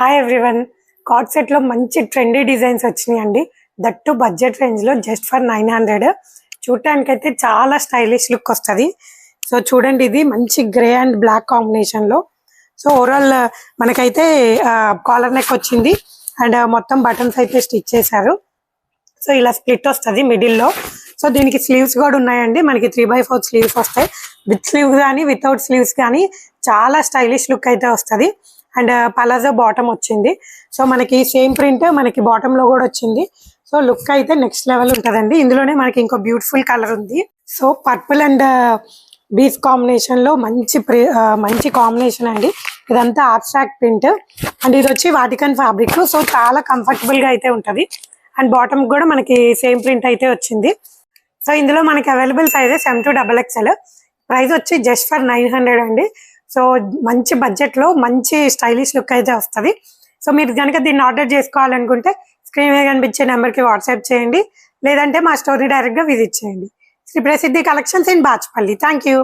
Hi everyone. Card set లో మంచి trendy designs వచ్చినాయండి. దట్ టు బడ్జెట్ రేంజ్ లో జస్ట్ ఫర్ 900. చూడటానికి అయితే చాలా స్టైలిష్ లుక్ వస్తుంది. సో చూడండి, ఇది మంచి గ్రే అండ్ బ్లాక్ కాంబినేషన్ లో. సో ఓవరాల్ మనకైతే కాలర్ నెక్ వచ్చింది అండ్ మొత్తం బటన్స్ అయితే స్టిచ్ చేశారు. సో ఇలా స్ప్లిట్ వస్తుంది మిడిల్ లో. సో దీనికి స్లీవ్స్ కూడా ఉన్నాయండి. మనకి 3/4 స్లీవ్స్ వస్తాయి. విత్ స్లీవ్స్ కానీ వితౌట్ స్లీవ్స్ కానీ చాలా స్టైలిష్ లుక్ అయితే వస్తుంది. అండ్ పలాజో బాటమ్ వచ్చింది. సో మనకి సేమ్ ప్రింట్ మనకి బాటమ్ లో కూడా వచ్చింది. సో లుక్ అయితే నెక్స్ట్ లెవెల్ ఉంటదండి. ఇందులోనే మనకి ఇంకో బ్యూటిఫుల్ కలర్ ఉంది. So purple and beach combination లో మంచి కాంబినేషన్ అండి. ఇదంతా అబ్స్ట్రాక్ట్ ప్రింట్ అండ్ ఇది వచ్చి వాటికన్ ఫ్యాబ్రిక్. సో చాలా కంఫర్టబుల్ గా అయితే ఉంటది. అండ్ బాటమ్ కూడా మనకి సేమ్ ప్రింట్ అయితే వచ్చింది. సో ఇందులో మనకి available sizes M to XXL. Price వచ్చి జస్ట్ ఫర్ 900 అండి. సో మంచి బడ్జెట్ లో మంచి స్టైలిష్ లుక్ అయితే వస్తుంది. సో మీరు కనుక దీన్ని ఆర్డర్ చేసుకోవాలనుకుంటే స్క్రీన్ మీద కనిపించే నెంబర్ కి వాట్సాప్ చేయండి, లేదంటే మా స్టోర్ని డైరెక్ట్ గా విజిట్ చేయండి. శ్రీ ప్రసిద్ధి collections in Bachupally. Thank you.